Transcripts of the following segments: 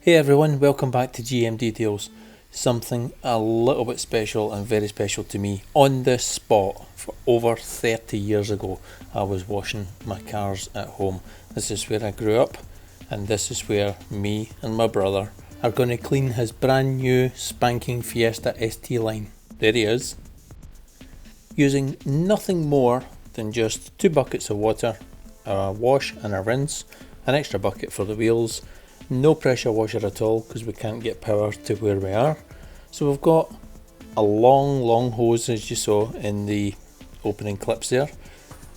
Hey everyone, welcome back to GM Details. Something a little bit special and very special to me. On this spot, for over 30 years ago, I was washing my cars at home. This is where I grew up, and this is where me and my brother are going to clean his brand new spanking Fiesta ST line. There he is. Using nothing more than just 2 buckets of water, a wash and a rinse, an extra bucket for the wheels. No pressure washer at all because we can't get power to where we are. So we've got a long hose, as you saw in the opening clips there,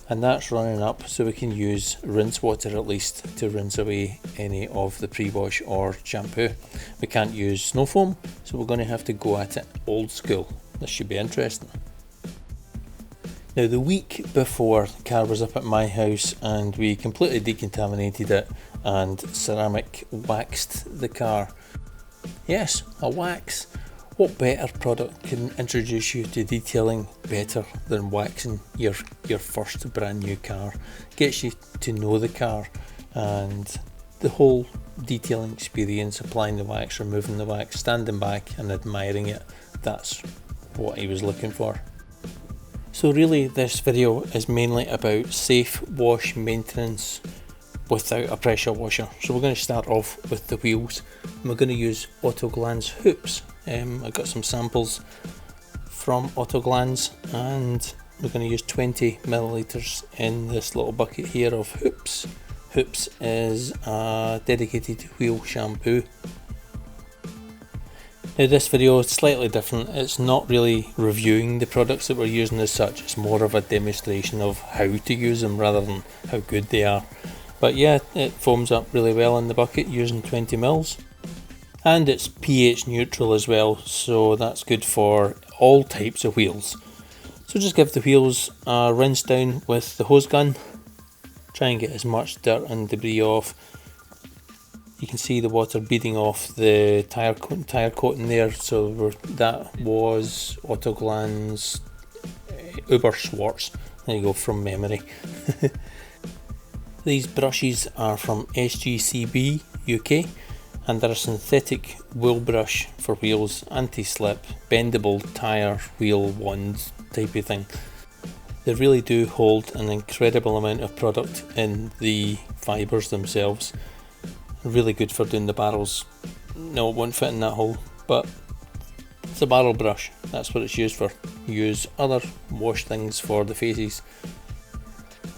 and that's running up so we can use rinse water at least to rinse away any of the pre-wash or shampoo. We can't use snow foam, so we're going to have to go at it old school. This should be interesting. Now, the week before, the car was up at my house and we completely decontaminated it and ceramic waxed the car. Yes, a wax. What better product can introduce you to detailing better than waxing your first brand new car? Gets you to know the car and the whole detailing experience, applying the wax, removing the wax, standing back and admiring it. That's what I was looking for. So really this video is mainly about safe wash maintenance without a pressure washer. So we're going to start off with the wheels, and we're going to use Autoglanz hoops. I got some samples from Autoglanz and we're going to use 20 milliliters in this little bucket here of hoops. Hoops is a dedicated wheel shampoo. Now this video is slightly different. It's not really reviewing the products that we're using as such, it's more of a demonstration of how to use them rather than how good they are. But yeah, it foams up really well in the bucket using 20 mils. And it's pH neutral as well, so that's good for all types of wheels. So just give the wheels a rinse down with the hose gun. Try and get as much dirt and debris off. You can see the water beading off the tyre coating there, so that was Autoglanz Uber Schwarz. There you go, from memory. These brushes are from SGCB UK and they're a synthetic wool brush for wheels, anti-slip, bendable tyre wheel wand type of thing. They really do hold an incredible amount of product in the fibres themselves. Really good for doing the barrels. No, it won't fit in that hole, but it's a barrel brush. That's what it's used for. Use other wash things for the faces.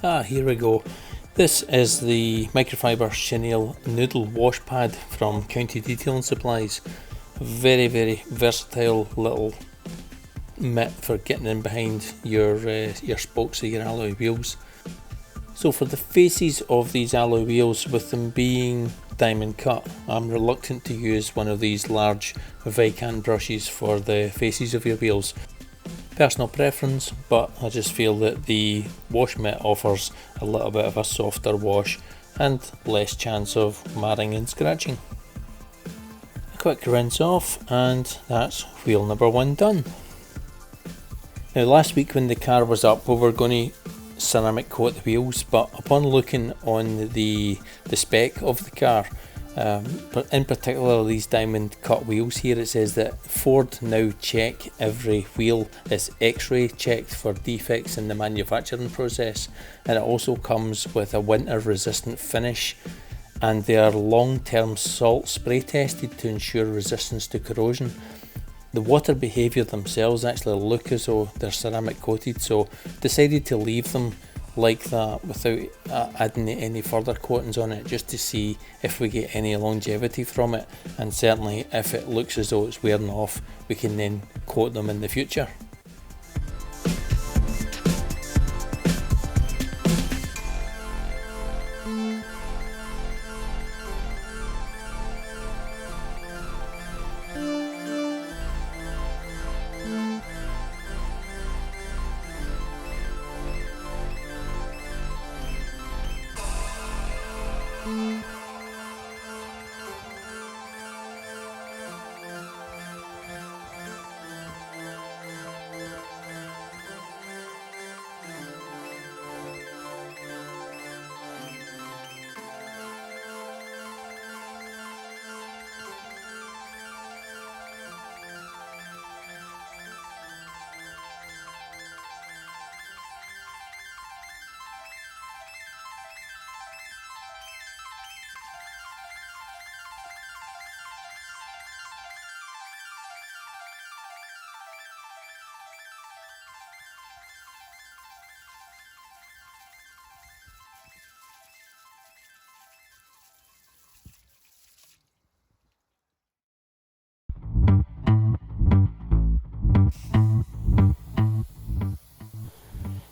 Here we go. This is the microfiber chenille noodle wash pad from County Detailing Supplies. Very versatile little mitt for getting in behind your spokes of your alloy wheels. So for the faces of these alloy wheels, with them being diamond cut, I'm reluctant to use one of these large Vicant brushes for the faces of your wheels. Personal preference, but I just feel that the wash mitt offers a little bit of a softer wash and less chance of marring and scratching. A quick rinse off and that's wheel number 1 done. Now last week when the car was up, we were going to ceramic coat the wheels, but upon looking on the spec of the car, but in particular these diamond cut wheels here, it says that Ford now check every wheel is X-ray checked for defects in the manufacturing process, and it also comes with a winter resistant finish, and they are long-term salt spray tested to ensure resistance to corrosion. The water behaviour themselves actually look as though they're ceramic coated, so decided to leave them like that without adding any further coatings on it, just to see if we get any longevity from it, and certainly if it looks as though it's wearing off, we can then coat them in the future.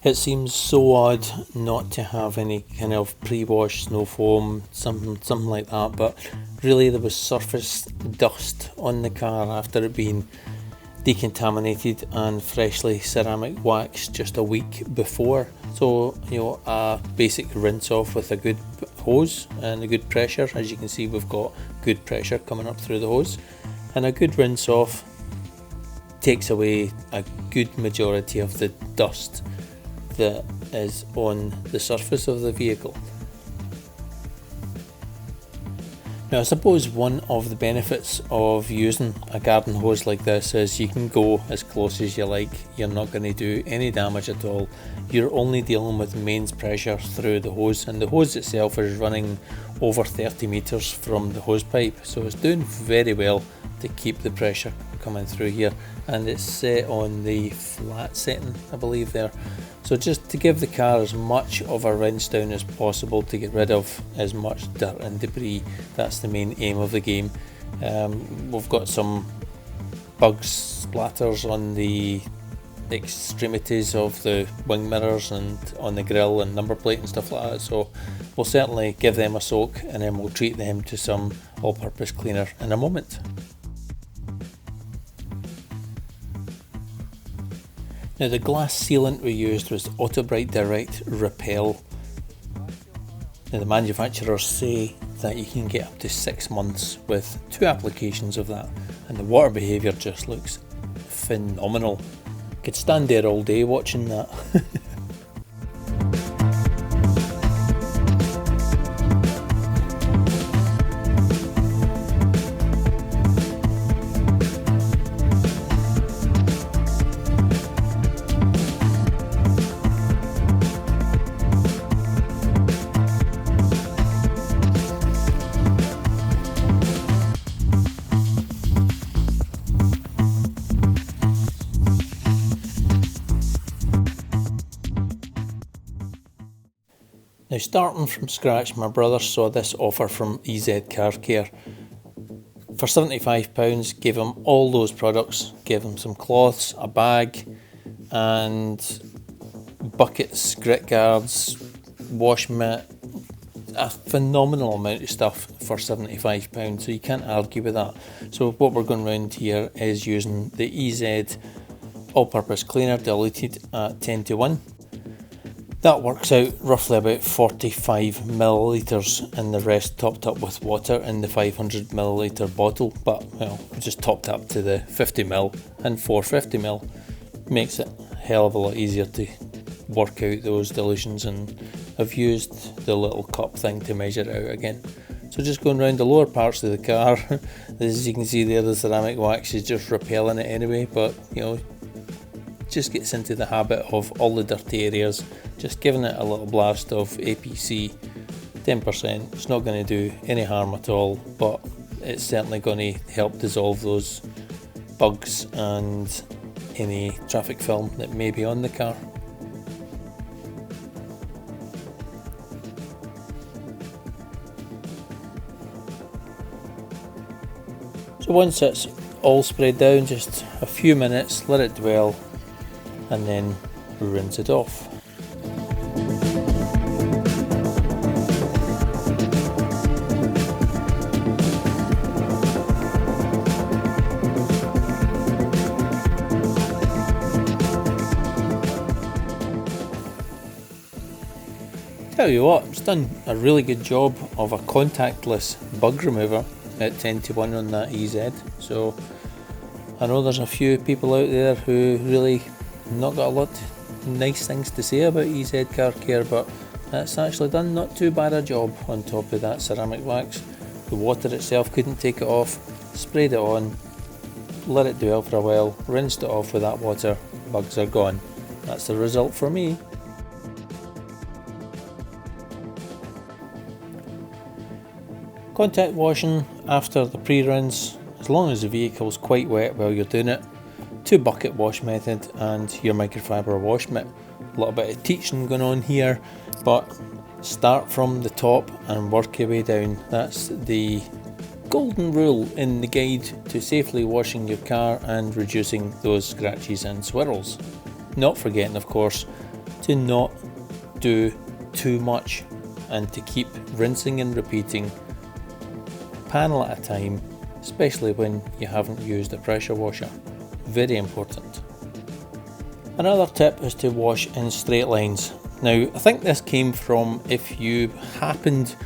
It seems so odd not to have any kind of pre-wash snow foam, something like that, but really there was surface dust on the car after it being decontaminated and freshly ceramic waxed just a week before. So, a basic rinse off with a good hose and a good pressure. As you can see, we've got good pressure coming up through the hose, and a good rinse off takes away a good majority of the dust that is on the surface of the vehicle. Now, I suppose one of the benefits of using a garden hose like this is you can go as close as you like. You're not going to do any damage at all. You're only dealing with mains pressure through the hose, and the hose itself is running over 30 meters from the hose pipe, so it's doing very well to keep the pressure coming through here, and it's set on the flat setting, I believe, there. So just to give the car as much of a rinse down as possible to get rid of as much dirt and debris. That's the main aim of the game. We've got some bugs splatters on the extremities of the wing mirrors and on the grille and number plate and stuff like that, so we'll certainly give them a soak and then we'll treat them to some all-purpose cleaner in a moment. Now, the glass sealant we used was Autobrite Direct Repel. Now, the manufacturers say that you can get up to 6 months with 2 applications of that, and the water behaviour just looks phenomenal. Could stand there all day watching that. Now, starting from scratch, my brother saw this offer from EZ Car Care. For £75, gave him all those products, gave him some cloths, a bag, and buckets, grit guards, wash mitt, a phenomenal amount of stuff for £75, so you can't argue with that. So what we're going around here is using the EZ all-purpose cleaner diluted at 10:1. That works out roughly about 45 millilitres, and the rest topped up with water in the 500 millilitre bottle, but we just topped up to the 50ml and 450ml. Makes it a hell of a lot easier to work out those dilutions, and I've used the little cup thing to measure it out again. So just going around the lower parts of the car, as you can see there, the ceramic wax is just repelling it anyway, but just gets into the habit of all the dirty areas, just giving it a little blast of APC, 10%. It's not going to do any harm at all, but it's certainly going to help dissolve those bugs and any traffic film that may be on the car. So once it's all sprayed down, just a few minutes, let it dwell, and then rinse it off. Tell you what, it's done a really good job of a contactless bug remover at 10:1 on that EZ. So I know there's a few people out there who really not got a lot of nice things to say about EZ Car Care, but it's actually done not too bad a job on top of that ceramic wax. The water itself couldn't take it off, sprayed it on, let it dwell for a while, rinsed it off with that water, bugs are gone. That's the result for me. Contact washing after the pre-rinse, as long as the vehicle's quite wet while you're doing it. 2-bucket wash method and your microfiber wash mitt. A little bit of teaching going on here, but start from the top and work your way down. That's the golden rule in the guide to safely washing your car and reducing those scratches and swirls. Not forgetting, of course, to not do too much and to keep rinsing and repeating panel at a time, especially when you haven't used a pressure washer. Very important. Another tip is to wash in straight lines. Now, I think this came from if you happened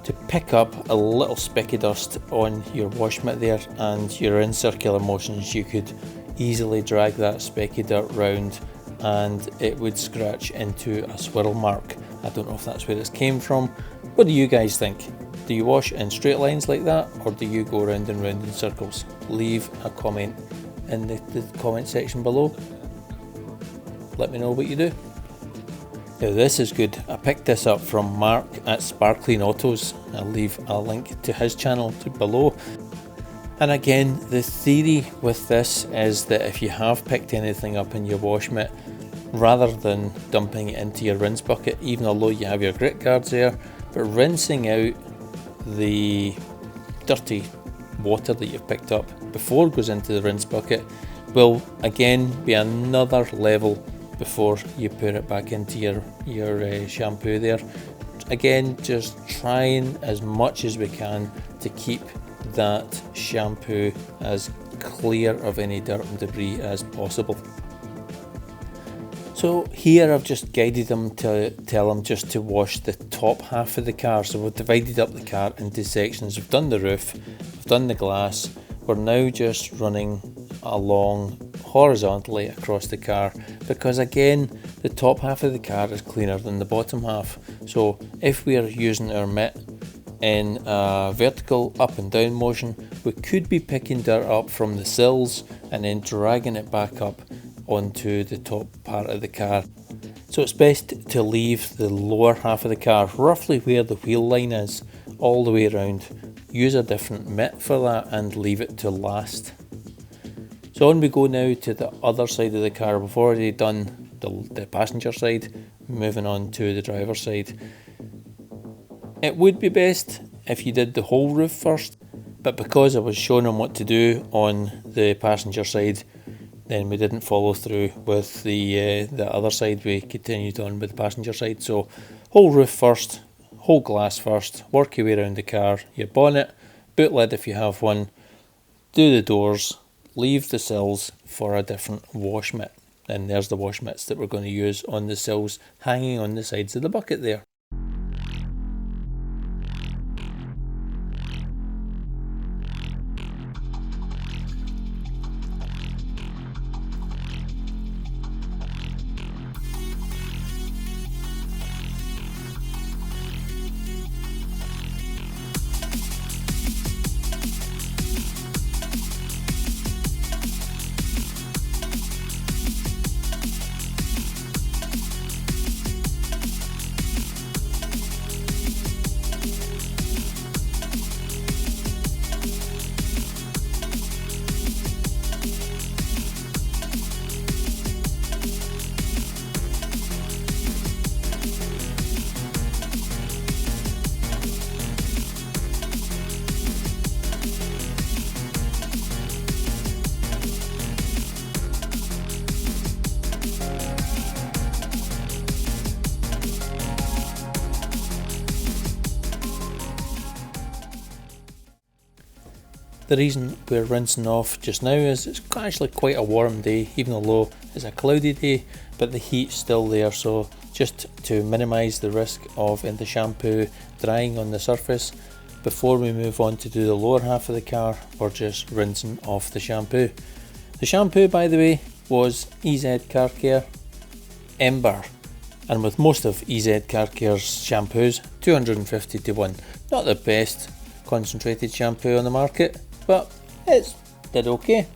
to pick up a little specky dust on your wash mitt there and you're in circular motions, you could easily drag that specky dirt round and it would scratch into a swirl mark. I don't know if that's where it came from. What do you guys think? Do you wash in straight lines like that, or do you go round and round in circles? Leave a comment in the comment section below. Let me know what you do. Now this is good. I picked this up from Mark at Sparkling Autos. I'll leave a link to his channel below. And again, the theory with this is that if you have picked anything up in your wash mitt, rather than dumping it into your rinse bucket, even although you have your grit guards there, but rinsing out the dirty water that you've picked up before it goes into the rinse bucket will again be another level before you put it back into your shampoo there. Again, just trying as much as we can to keep that shampoo as clear of any dirt and debris as possible. So here I've just guided them to tell them just to wash the top half of the car. So we've divided up the car into sections. We've done the roof, we've done the glass. We're now just running along horizontally across the car, because again, the top half of the car is cleaner than the bottom half. So if we are using our mitt in a vertical up and down motion, we could be picking dirt up from the sills and then dragging it back up onto the top part of the car. So it's best to leave the lower half of the car roughly where the wheel line is all the way around. Use a different mitt for that and leave it to last. So on we go now to the other side of the car. We've already done the passenger side, moving on to the driver's side. It would be best if you did the whole roof first, but because I was showing them what to do on the passenger side, then we didn't follow through with the other side. We continued on with the passenger side. So whole roof first, whole glass first, work your way around the car, your bonnet, boot lid if you have one, do the doors, leave the sills for a different wash mitt. And there's the wash mitts that we're going to use on the sills hanging on the sides of the bucket there. The reason we're rinsing off just now is it's actually quite a warm day, even although it's a cloudy day, but the heat's still there. So just to minimise the risk of the shampoo drying on the surface, before we move on to do the lower half of the car, we're just rinsing off the shampoo. The shampoo, by the way, was EZ Car Care Ember, and with most of EZ Car Care's shampoos, 250 to 1. Not the best concentrated shampoo on the market, but it did okay.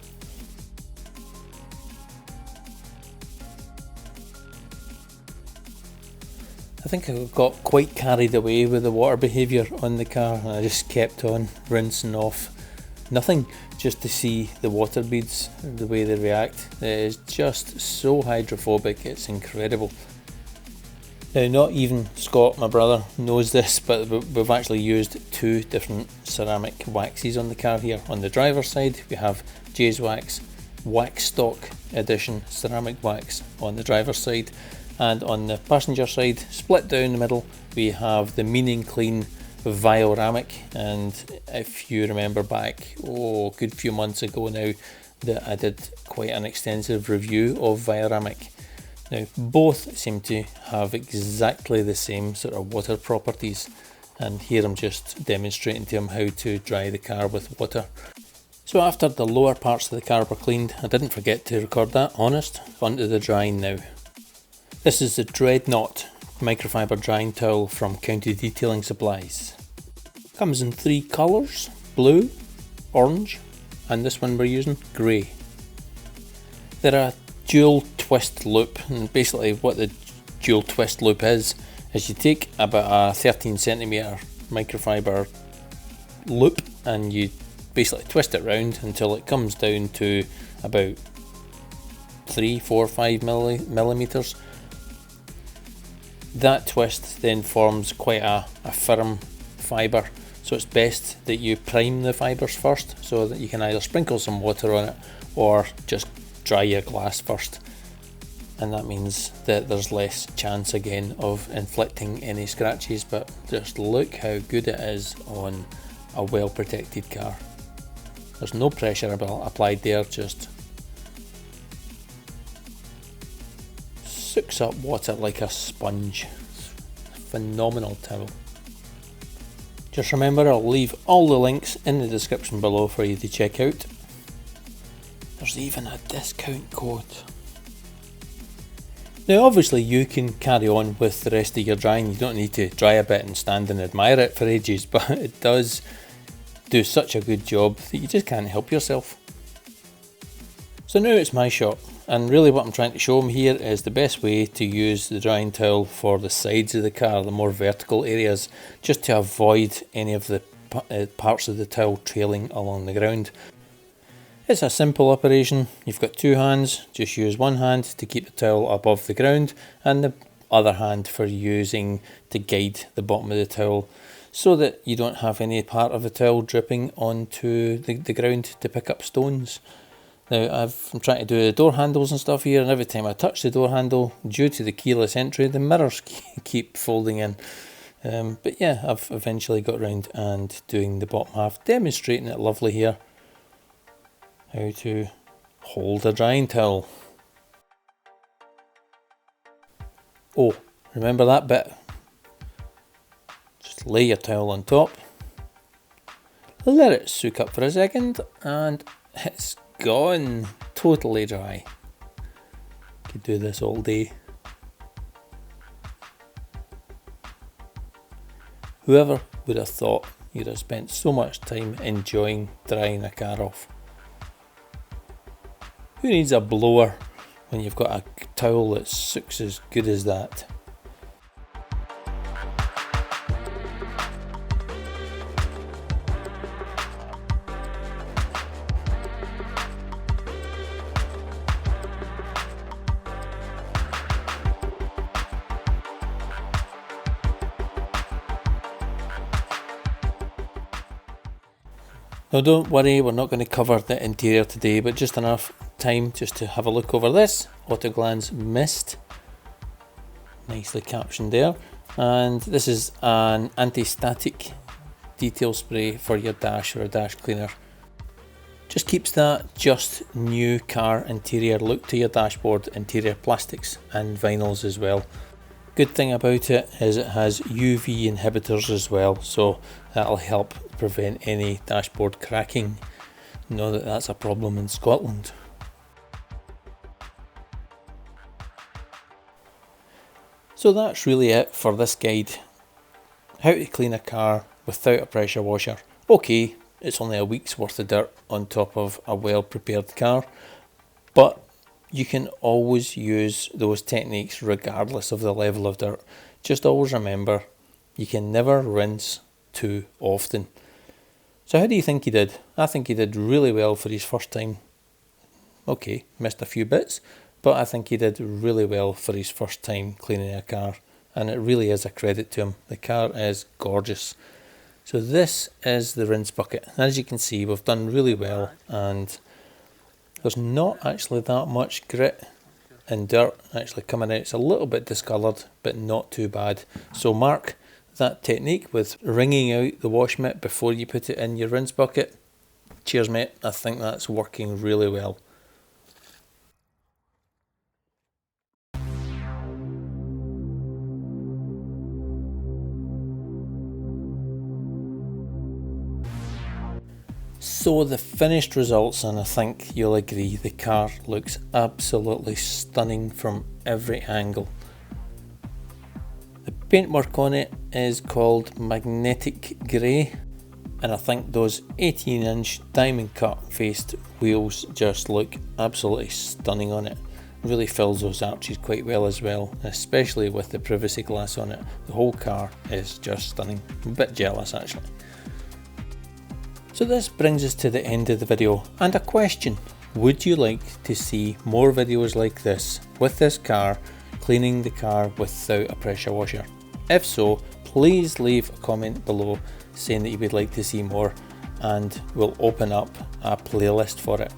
I think I got quite carried away with the water behaviour on the car, and I just kept on rinsing off nothing just to see the water beads, the way they react. It is just so hydrophobic, it's incredible. Now, not even Scott, my brother, knows this, but we've actually used two different ceramic waxes on the car here. On the driver's side, we have Jayswax Wax Stock Edition ceramic wax on the driver's side, and on the passenger side, split down the middle, we have the Mean and Clean Vioramic. And if you remember back, a good few months ago now, that I did quite an extensive review of Vioramic. Now both seem to have exactly the same sort of water properties, and here I'm just demonstrating to him how to dry the car with water. So after the lower parts of the car were cleaned, I didn't forget to record that, honest, onto the drying now. This is the Dreadnought microfiber drying towel from County Detailing Supplies. Comes in 3 colours, blue, orange, and this one we're using, grey. They're a dual twist loop, and basically what the dual twist loop is you take about a 13cm microfiber loop and you basically twist it round until it comes down to about 3, 4, 5 millimeters. That twist then forms quite a firm fibre, so it's best that you prime the fibres first, so that you can either sprinkle some water on it or just dry your glass first, and that means that there's less chance again of inflicting any scratches. But just look how good it is on a well protected car. There's no pressure applied there, just soaks up water like a sponge. Phenomenal towel. Just remember, I'll leave all the links in the description below for you to check out. There's even a discount code. Now obviously you can carry on with the rest of your drying, you don't need to dry a bit and stand and admire it for ages, but it does do such a good job that you just can't help yourself. So now it's my shot, and really what I'm trying to show them here is the best way to use the drying towel for the sides of the car, the more vertical areas, just to avoid any of the parts of the towel trailing along the ground. It's a simple operation. You've got 2 hands, just use one hand to keep the towel above the ground and the other hand for using to guide the bottom of the towel, so that you don't have any part of the towel dripping onto the ground to pick up stones. Now I'm trying to do the door handles and stuff here, and every time I touch the door handle, due to the keyless entry, the mirrors keep folding in. But yeah, I've eventually got around and doing the bottom half, demonstrating it lovely here. How to hold a drying towel. Oh, remember that bit. Just lay your towel on top, let it soak up for a second, and it's gone. Totally dry. Could do this all day. Whoever would have thought you'd have spent so much time enjoying drying a car off? Who needs a blower when you've got a towel that soaks as good as that? Now don't worry, we're not going to cover the interior today, but just enough time just to have a look over this. Autoglans Mist, nicely captioned there, and this is an anti-static detail spray for your dash or a dash cleaner. Just keeps that just new car interior look to your dashboard, interior plastics and vinyls as well. Good thing about it is it has UV inhibitors as well, so that'll help prevent any dashboard cracking. Know that that's a problem in Scotland. So that's really it for this guide. How to clean a car without a pressure washer. Okay, it's only a week's worth of dirt on top of a well prepared car, but you can always use those techniques regardless of the level of dirt. Just always remember, you can never rinse too often. So how do you think he did? I think he did really well for his first time. Okay, missed a few bits, but I think he did really well for his first time cleaning a car, and it really is a credit to him. The car is gorgeous. So this is the rinse bucket. As you can see, we've done really well, and there's not actually that much grit and dirt actually coming out. It's a little bit discoloured, but not too bad. So mark that technique with wringing out the wash mitt before you put it in your rinse bucket. Cheers mate, I think that's working really well. So the finished results, and I think you'll agree, the car looks absolutely stunning from every angle. The paintwork on it is called magnetic grey, and I think those 18-inch diamond cut faced wheels just look absolutely stunning on it. Really fills those arches quite well as well, especially with the privacy glass on it. The whole car is just stunning. I'm a bit jealous actually. So this brings us to the end of the video, and a question. Would you like to see more videos like this with this car, cleaning the car without a pressure washer? If so, please leave a comment below saying that you would like to see more, and we'll open up a playlist for it.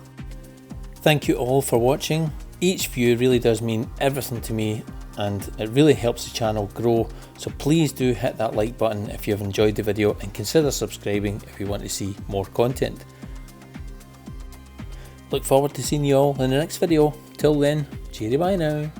Thank you all for watching. Each view really does mean everything to me, and it really helps the channel grow, so please do hit that like button if you've enjoyed the video, and consider subscribing if you want to see more content. Look forward to seeing you all in the next video. Till then, cheery bye now.